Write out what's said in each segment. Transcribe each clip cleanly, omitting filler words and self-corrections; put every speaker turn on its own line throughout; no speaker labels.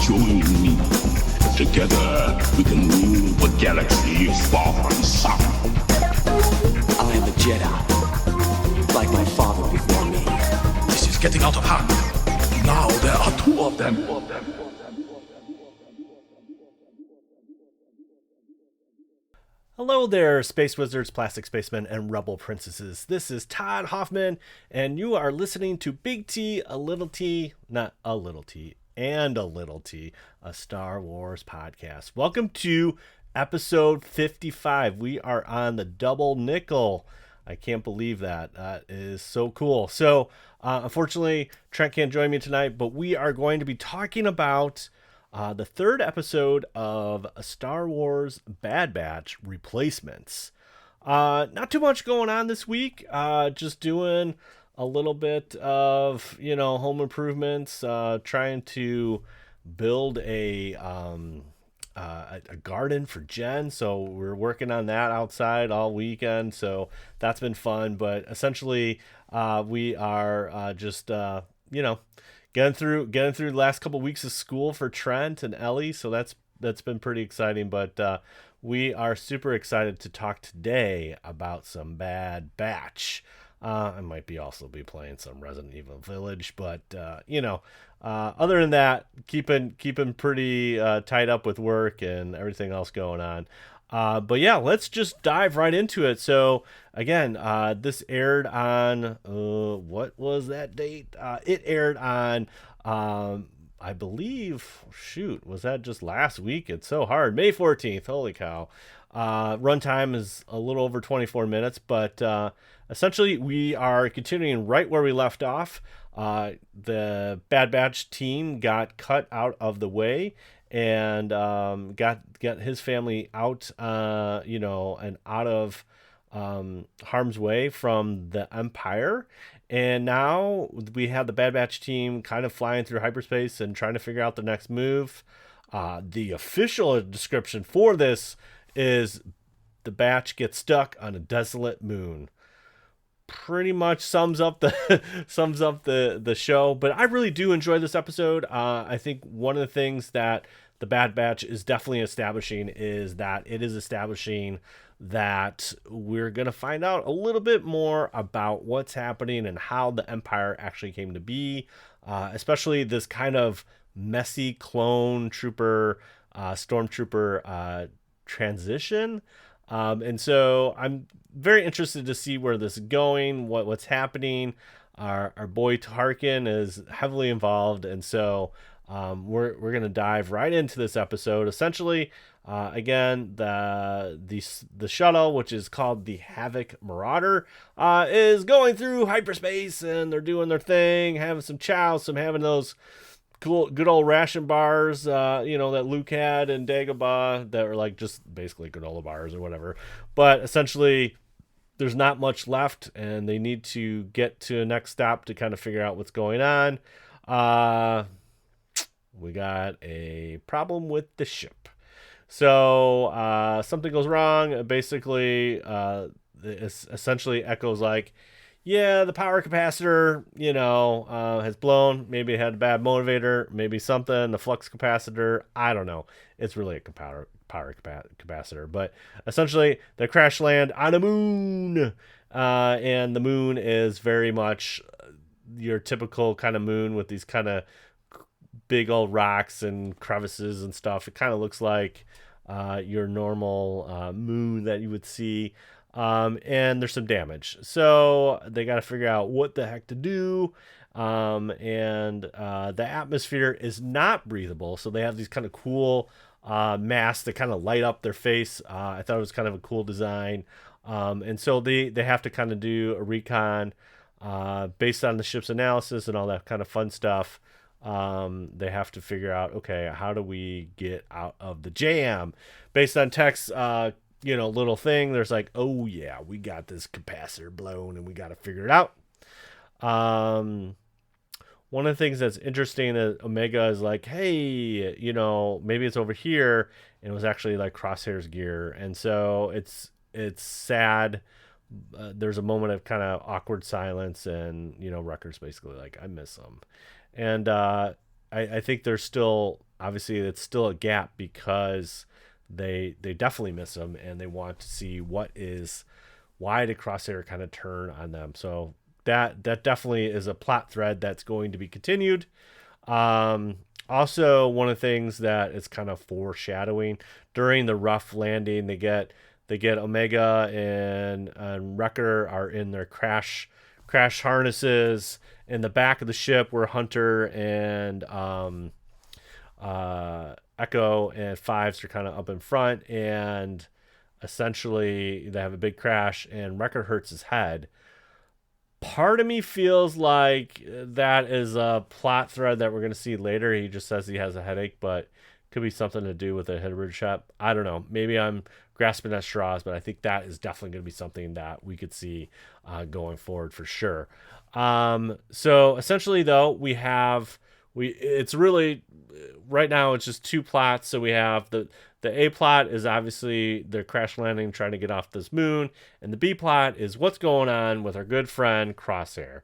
Join me. Together we can rule the galaxy far and sun.
I am a Jedi, like my father before me.
This is getting out of hand. Now there are two of them.
Hello there, Space Wizards, Plastic Spacemen, and Rebel Princesses. This is Todd Hoffman, and you are listening to Big T, a Little T, not a Little T, and a Little T, a Star Wars podcast. Welcome to episode 55. We are on the double nickel. I can't believe that. That is so cool. So, unfortunately, Trent can't join me tonight, but we are going to be talking about the third episode of Star Wars Bad Batch Replacements. Not too much going on this week. Just doing a little bit of, home improvements, trying to build a garden for Jen. So we're working on that outside all weekend. So that's been fun. But essentially, we are just, getting through the last couple weeks of school for Trent and Ellie, so that's been pretty exciting. But we are super excited to talk today about some Bad Batch. I might also be playing some Resident Evil Village, but other than that, keeping pretty tied up with work and everything else going on. But yeah, let's just dive right into it. So again, this aired on, what was that date? It aired on, I believe, was that just last week? It's so hard. May 14th. Holy cow. Runtime is a little over 24 minutes, but, essentially we are continuing right where we left off. The Bad Batch team got cut out of the way and got his family out, and out of harm's way from the Empire. And now we have the Bad Batch team kind of flying through hyperspace and trying to figure out the next move. The official description for this is the Batch gets stuck on a desolate moon. Pretty much sums up the show, but I really do enjoy this episode. I think one of the things that the Bad Batch is definitely establishing is that it is establishing that we're going to find out a little bit more about what's happening and how the Empire actually came to be, especially this kind of messy clone trooper, stormtrooper transition. And so I'm very interested to see where this is going, what's happening. Our boy Tarkin is heavily involved, and so we're gonna dive right into this episode. Essentially, again, the shuttle, which is called the Havoc Marauder, is going through hyperspace, and they're doing their thing, having some chow, having those cool, good old ration bars, that Luke had in Dagobah that were like just basically granola bars or whatever. But essentially, there's not much left, and they need to get to a next stop to kind of figure out what's going on. We got a problem with the ship. So something goes wrong. Basically, essentially echoes like, yeah, the power capacitor, has blown. Maybe it had a bad motivator, maybe something, the flux capacitor. I don't know. It's really a power capacitor. But essentially, they crash land on a moon. And the moon is very much your typical kind of moon with these kind of big old rocks and crevices and stuff. It kind of looks like your normal moon that you would see. And there's some damage. So they got to figure out what the heck to do. And the atmosphere is not breathable. So they have these kind of cool masks that kind of light up their face. I thought it was kind of a cool design. And so they have to kind of do a recon based on the ship's analysis and all that kind of fun stuff. They have to figure out, okay, how do we get out of the jam? Based on text, little thing, there's like, oh yeah, we got this capacitor blown and we got to figure it out. One of the things that's interesting is Omega is like, hey, maybe it's over here, and it was actually like Crosshair's gear. And so it's sad. There's a moment of kind of awkward silence, and Wrecker's basically like, I miss him. And I think there's still obviously it's still a gap because they definitely miss him, and they want to see why did Crosshair kind of turn on them. So that definitely is a plot thread that's going to be continued. Also, one of the things that it's kind of foreshadowing during the rough landing, they get Omega and Wrecker are in their crash harnesses in the back of the ship, where Hunter and Echo and Fives are kind of up in front, and essentially they have a big crash, and Wrecker hurts his head. Part of me feels like that is a plot thread that we're going to see later. He just says he has a headache, but could be something to do with the head shot. I don't know. Maybe I'm grasping at straws, but I think that is definitely going to be something that we could see going forward for sure. So essentially, though, it's really right now it's just two plots. So we have the A plot is obviously they're crash landing trying to get off this moon, and the B plot is what's going on with our good friend Crosshair.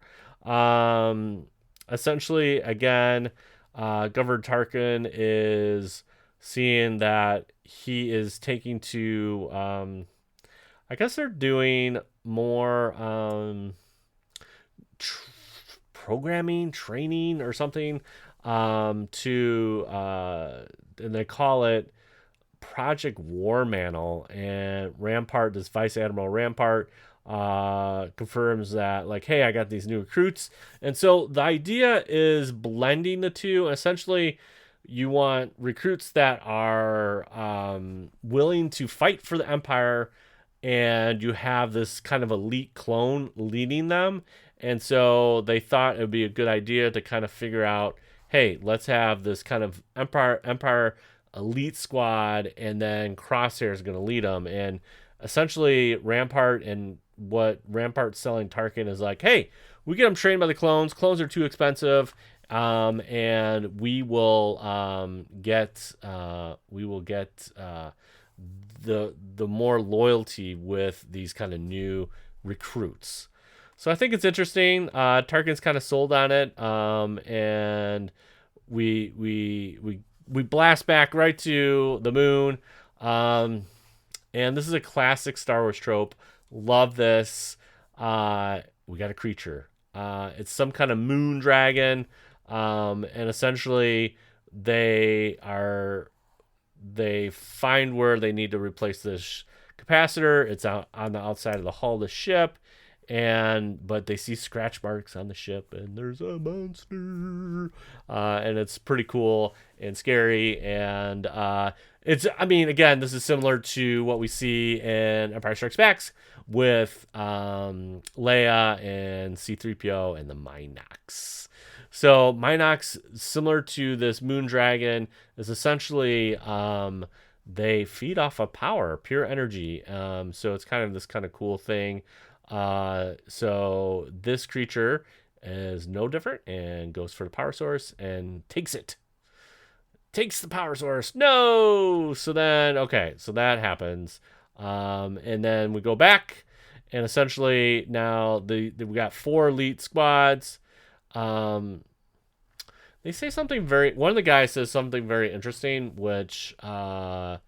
Essentially, again, Governor Tarkin is seeing that he is taking to I guess they're doing more programming, training, or something to and they call it Project War Mantle. And Rampart, this Vice Admiral Rampart, confirms that, like, hey, I got these new recruits. And so the idea is blending the two. Essentially, you want recruits that are willing to fight for the Empire, and you have this kind of elite clone leading them. And so they thought it would be a good idea to kind of figure out, hey, let's have this kind of Empire elite squad, and then Crosshair is going to lead them. And essentially, Rampart and what Rampart's selling Tarkin is like, hey, we get them trained by the clones. Clones are too expensive, and we will get the more loyalty with these kind of new recruits. So I think it's interesting. Tarkin's kind of sold on it, and we blast back right to the moon, and this is a classic Star Wars trope. Love this. We got a creature. It's some kind of moon dragon, and essentially they find where they need to replace this capacitor. It's out on the outside of the hull of the ship. But they see scratch marks on the ship, and there's a monster, and it's pretty cool and scary. And again, this is similar to what we see in Empire Strikes Back with Leia and C-3PO and the Minox. So Minox, similar to this moon dragon, is essentially they feed off of power, pure energy. So it's kind of this kind of cool thing. So this creature is no different and goes for the power source and takes the power source. No. So that happens. And then we go back, and essentially now we got 4 elite squads. They say something one of the guys says something very interesting, which, you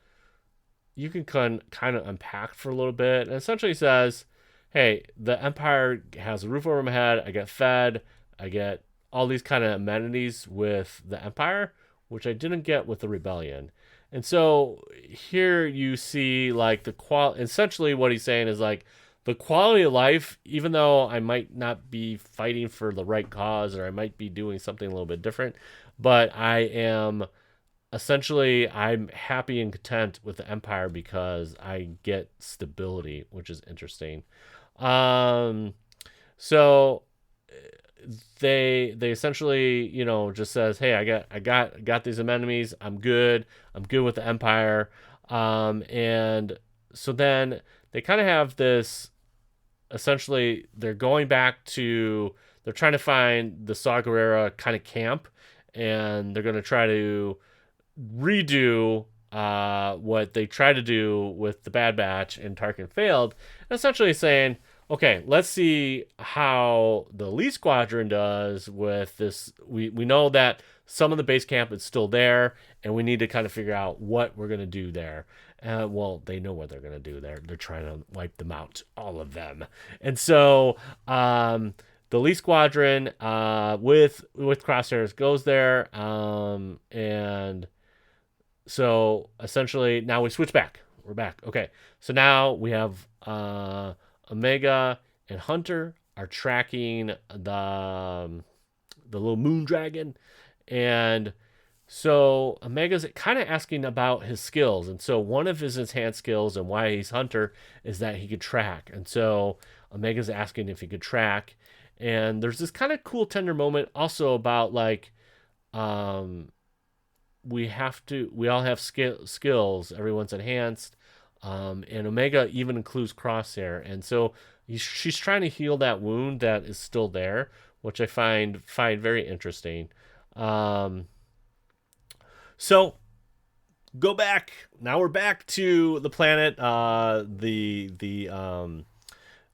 can kind of unpack for a little bit, and essentially says, hey, the Empire has a roof over my head. I get fed. I get all these kind of amenities with the Empire, which I didn't get with the Rebellion. And so here you see like essentially what he's saying is like the quality of life, even though I might not be fighting for the right cause, or I might be doing something a little bit different, but I'm happy and content with the Empire because I get stability, which is interesting. So they essentially, just says, hey, I got these amenities. I'm good with the Empire. And so then they kind of have this, essentially they're trying to find the Saw Gerrera kind of camp, and they're going to try to redo what they tried to do with the Bad Batch, and Tarkin failed. And essentially saying, Okay, let's see how the Elite Squadron does with this. We know that some of the base camp is still there, and we need to kind of figure out what we're going to do there. Well, they know what they're going to do there. They're trying to wipe them out, all of them. And so the Elite Squadron with Crosshairs goes there, and so essentially now we switch back. We're back. Okay, so now we have Omega and Hunter are tracking the little moon dragon, and so Omega's kind of asking about his skills, and so one of his enhanced skills and why he's Hunter is that he could track, and so Omega's asking if he could track, and there's this kind of cool tender moment also about like um we all have skills, everyone's enhanced, and Omega even includes Crosshair, and so she's trying to heal that wound that is still there, which I find very interesting. um so go back, now we're back to the planet. The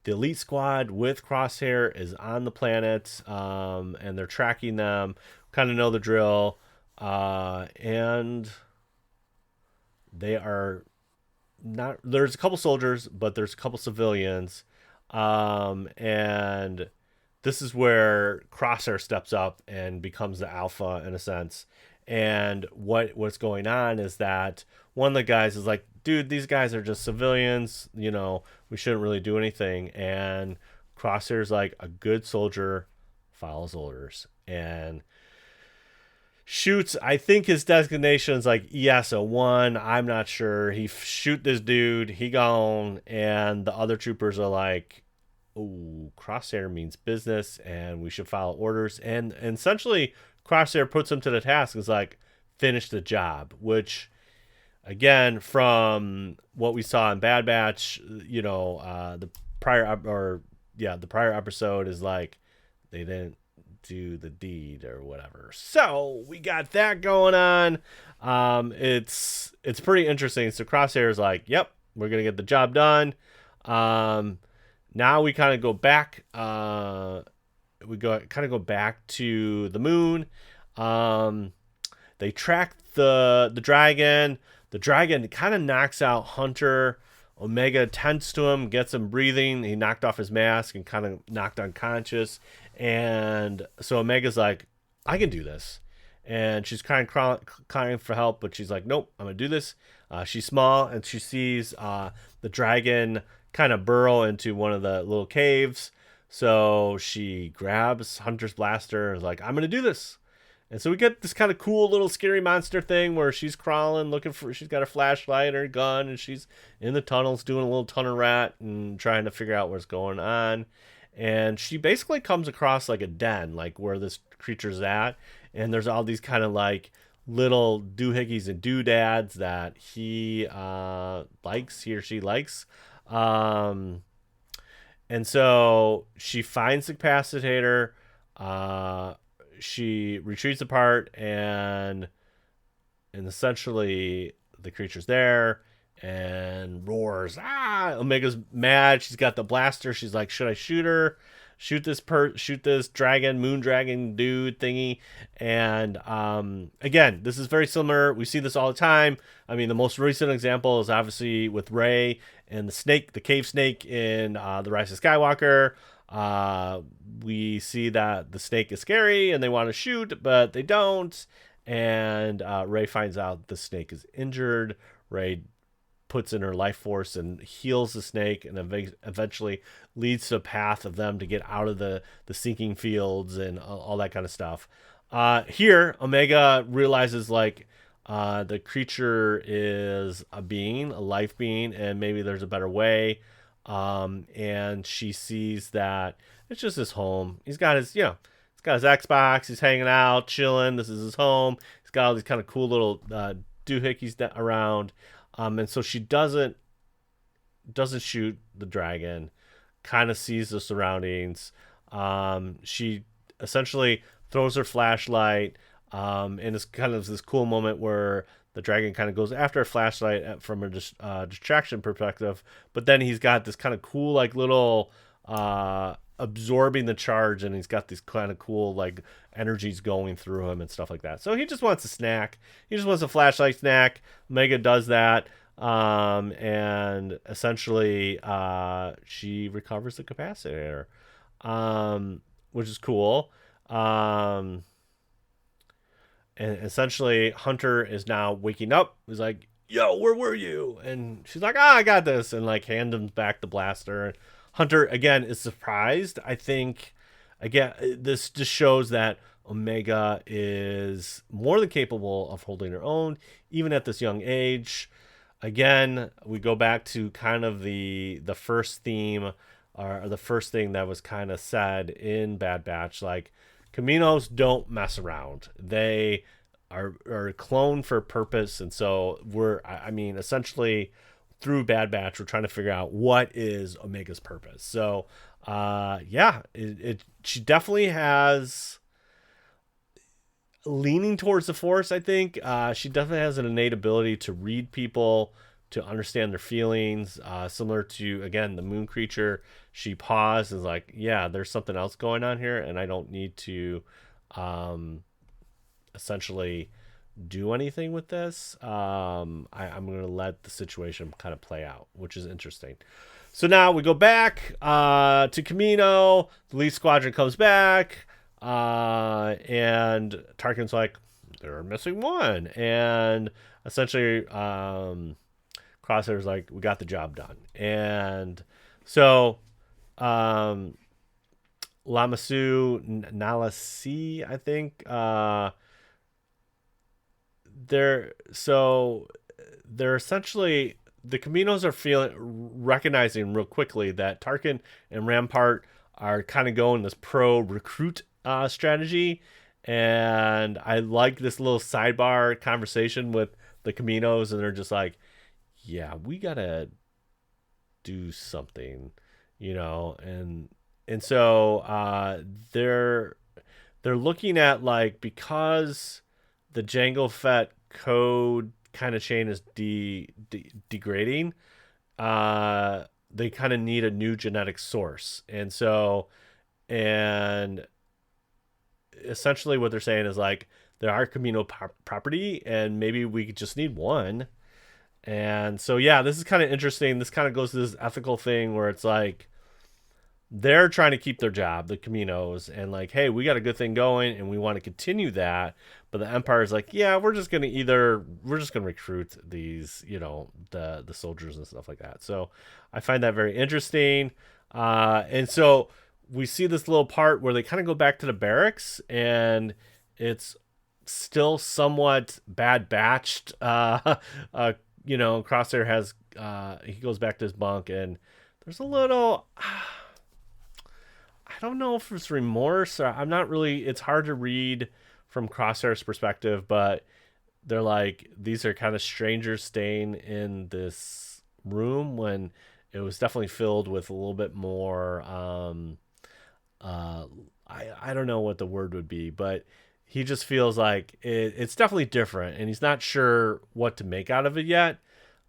Elite Squad with Crosshair is on the planet, and they're tracking them, kind of know the drill, and they are not, there's a couple soldiers, but there's a couple civilians, and this is where Crosshair steps up and becomes the alpha in a sense. And what's going on is that one of the guys is like, dude, these guys are just civilians, we shouldn't really do anything. And Crosshair's like, a good soldier follows orders, and shoots, I think his designation is like ESO1, I'm not sure. He shoot this dude, he gone, and the other troopers are like, oh, Crosshair means business and we should follow orders. And essentially Crosshair puts him to the task, is like, finish the job, which again, from what we saw in Bad Batch, the prior episode is like, they didn't do the deed or whatever. So we got that going on. It's pretty interesting. So Crosshair is like, yep, we're gonna get the job done. Now we kind of go back. Go back to the moon. They track the dragon. The dragon kind of knocks out Hunter. Omega tends to him, gets him breathing. He knocked off his mask and kind of knocked unconscious. And so Omega's like, I can do this. And she's kind of crying for help, but she's like, nope, I'm going to do this. She's small, and she sees the dragon kind of burrow into one of the little caves. So she grabs Hunter's blaster and is like, I'm going to do this. And so we get this kind of cool little scary monster thing where she's crawling, she's got a flashlight and her gun, and she's in the tunnels doing a little tunnel rat and trying to figure out what's going on. And she basically comes across like a den, like where this creature's at. And there's all these kind of like little doohickeys and doodads that he or she likes. And so she finds the capacitator. She retreats apart, and essentially the creature's there and roars. Omega's mad. She's got the blaster. She's like, should I shoot her? Shoot this dragon, moon dragon dude thingy. And again, this is very similar. We see this all the time. I mean, the most recent example is obviously with Rey and the cave snake in The Rise of Skywalker. We see that the snake is scary and they want to shoot, but they don't. And Rey finds out the snake is injured. Rey puts in her life force and heals the snake, and eventually leads to a path of them to get out of the sinking fields and all that kind of stuff. Here, Omega realizes like the creature is a life being, and maybe there's a better way. And she sees that it's just his home. He's got his Xbox. He's hanging out, chilling. This is his home. He's got all these kind of cool little doohickeys around. And so she doesn't shoot the dragon. Kind of sees the surroundings. She essentially throws her flashlight. And it's kind of this cool moment where the dragon kind of goes after a flashlight from a distraction perspective, but then he's got this kind of cool like little absorbing the charge, and he's got these kind of cool like energies going through him and stuff like that. So he just wants a snack. He just wants a flashlight snack. Omega does that. And essentially, she recovers the capacitor, which is cool. And essentially, Hunter is now waking up. He's like, "Yo, where were you?" And she's like, "Ah, I got this," and like hand him back the blaster. Hunter again is surprised. I think again this just shows that Omega is more than capable of holding her own, even at this young age. Again, we go back to kind of the first theme, or the first thing that was kind of said in Bad Batch, like Caminos don't mess around. They are cloned for purpose, and so I mean, essentially through Bad Batch, we're trying to figure out what is Omega's purpose. So, yeah, she definitely has leaning towards the Force. I think she definitely has an innate ability to read people, to understand their feelings. Similar to again the Moon creature, she paused and is like, "Yeah, there's something else going on here, and I don't need to, essentially." Do anything with this. I'm going to let the situation kind of play out, which is interesting. So now we go back to Camino. The Leaf Squadron comes back, and Tarkin's like, they're missing one. And essentially, Crosshair's like, we got the job done. And so, Lamasu Nalasi, I think, they're essentially, the Caminos are recognizing real quickly that Tarkin and Rampart are kind of going this pro recruit strategy, and I like this little sidebar conversation with the Caminos, and they're just like, yeah, we gotta do something, and so they're looking at, like, because the Jango Fett code kind of chain is degrading, they kind of need a new genetic source. And essentially what they're saying is, like, there are Camino property, and maybe we just need one. And so, yeah, this is kind of interesting. This kind of goes to this ethical thing where it's like, they're trying to keep their job, the Caminos, and like, hey, we got a good thing going and we want to continue that. But the Empire's like, yeah, we're just gonna recruit these, the soldiers and stuff like that. So I find that very interesting. And so we see this little part where they kind of go back to the barracks, and it's still somewhat bad batched. Crosshair has he goes back to his bunk, and there's a little. I don't know if it's remorse, or I'm not really. It's hard to read from Crosshair's perspective, but they're like, these are kind of strangers staying in this room when it was definitely filled with a little bit more. I don't know what the word would be, but he just feels like it's definitely different, and he's not sure what to make out of it yet.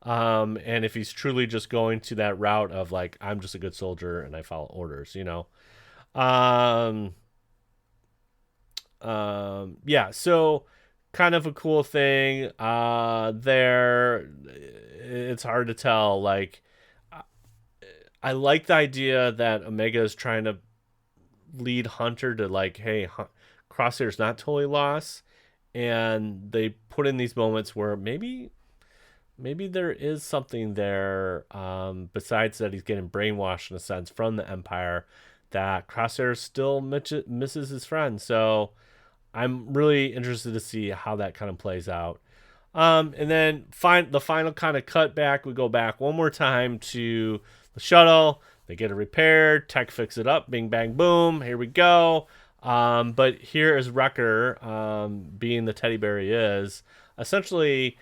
And if he's truly just going to that route of, like, I'm just a good soldier and I follow orders, yeah, so kind of a cool thing there. It's hard to tell. Like, I like the idea that Omega is trying to lead Hunter to, like, hey, Crosshair's not totally lost, and they put in these moments where maybe there is something there, besides that he's getting brainwashed in a sense from the Empire, that Crosshair still misses his friend. So I'm really interested to see how that kind of plays out. And then the final kind of cut back, we go back one more time to the shuttle. They get it repaired. Tech fix it up. Bing, bang, boom. Here we go. But here is Wrecker, being the teddy bear he is, essentially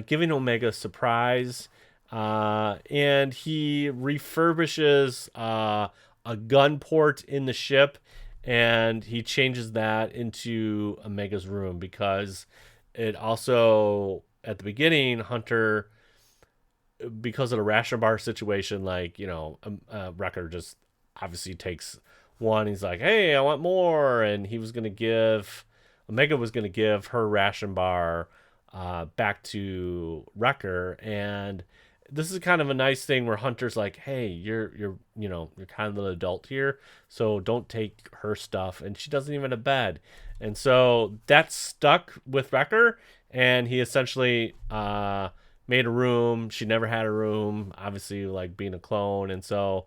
giving Omega a surprise. And he refurbishes a gun port in the ship, and he changes that into Omega's room, because it also, at the beginning, Hunter, because of the ration bar situation, like, Wrecker just obviously takes one. He's like, hey, I want more. And Omega was going to give her ration bar back to Wrecker. And this is kind of a nice thing where Hunter's like, hey, you're kind of the adult here, so don't take her stuff. And she doesn't even have a bed. And so that's stuck with Wrecker, and he essentially made a room. She never had a room, obviously, like being a clone. And so,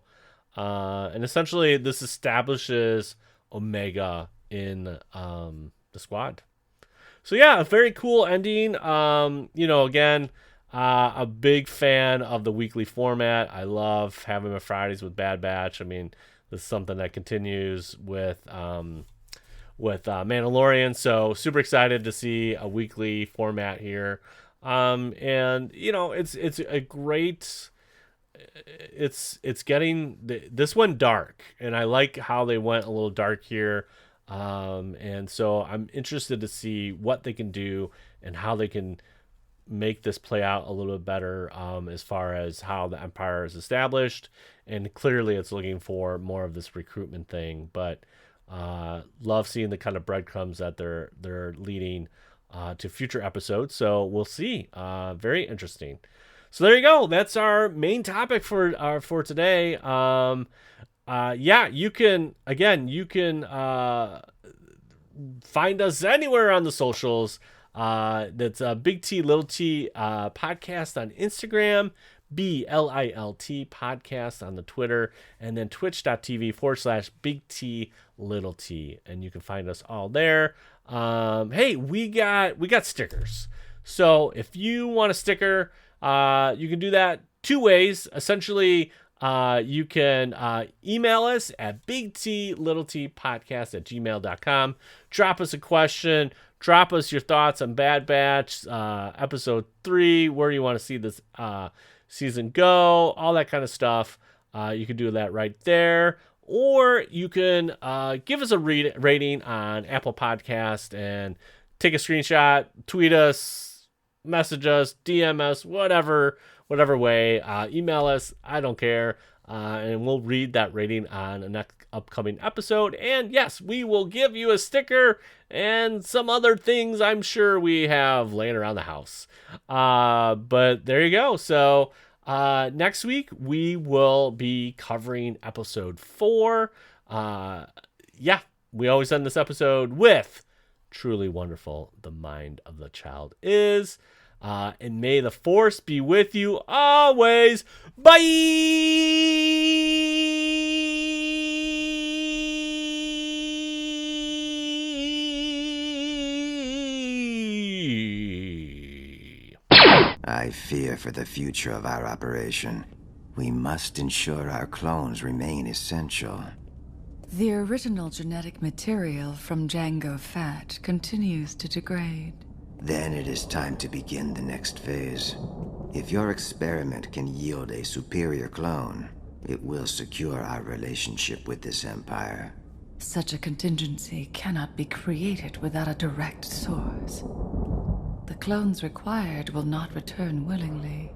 and essentially this establishes Omega in the squad. So yeah, a very cool ending. Again, a big fan of the weekly format. I love having my Fridays with Bad Batch. I mean, this is something that continues with Mandalorian. So super excited to see a weekly format here. It's a great. It's getting this one dark, and I like how they went a little dark here. And so I'm interested to see what they can do and how they can make this play out a little bit better as far as how the Empire is established. And clearly it's looking for more of this recruitment thing, but love seeing the kind of breadcrumbs that they're leading to future episodes. So we'll see. Very interesting. So there you go. That's our main topic for today. You can find us anywhere on the socials. That's Big T Little T podcast on Instagram, BLILT podcast on the Twitter, and then twitch.tv/Big T Little T, and you can find us all there. Hey, we got stickers. So if you want a sticker, you can do that two ways. Essentially, you can email us at bigtlittlepodcast@gmail.com. Drop us a question. Drop us your thoughts on Bad Batch, episode 3. Where do you want to see this season go? All that kind of stuff. You can do that right there. Or you can give us a rating on Apple Podcast and take a screenshot, tweet us, message us, DM us, whatever way. Email us. I don't care. And we'll read that rating on a next upcoming episode. And yes, we will give you a sticker and some other things I'm sure we have laying around the house. But there you go. So next week we will be covering episode 4. We always end this episode with truly wonderful the mind of the child is. And may the force be with you always. Bye!
I fear for the future of our operation. We must ensure our clones remain essential.
The original genetic material from Django Fat continues to degrade.
Then it is time to begin the next phase. If your experiment can yield a superior clone, it will secure our relationship with this empire.
Such a contingency cannot be created without a direct source. The clones required will not return willingly.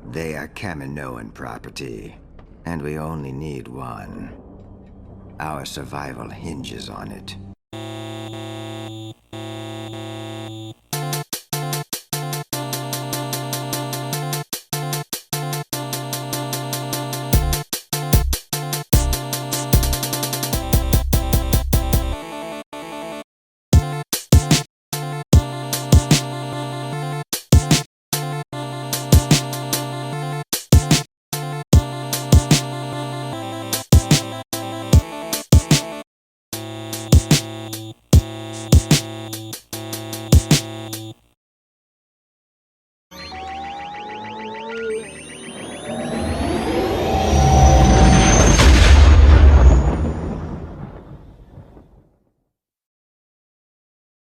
They are Kaminoan property, and we only need one. Our survival hinges on it.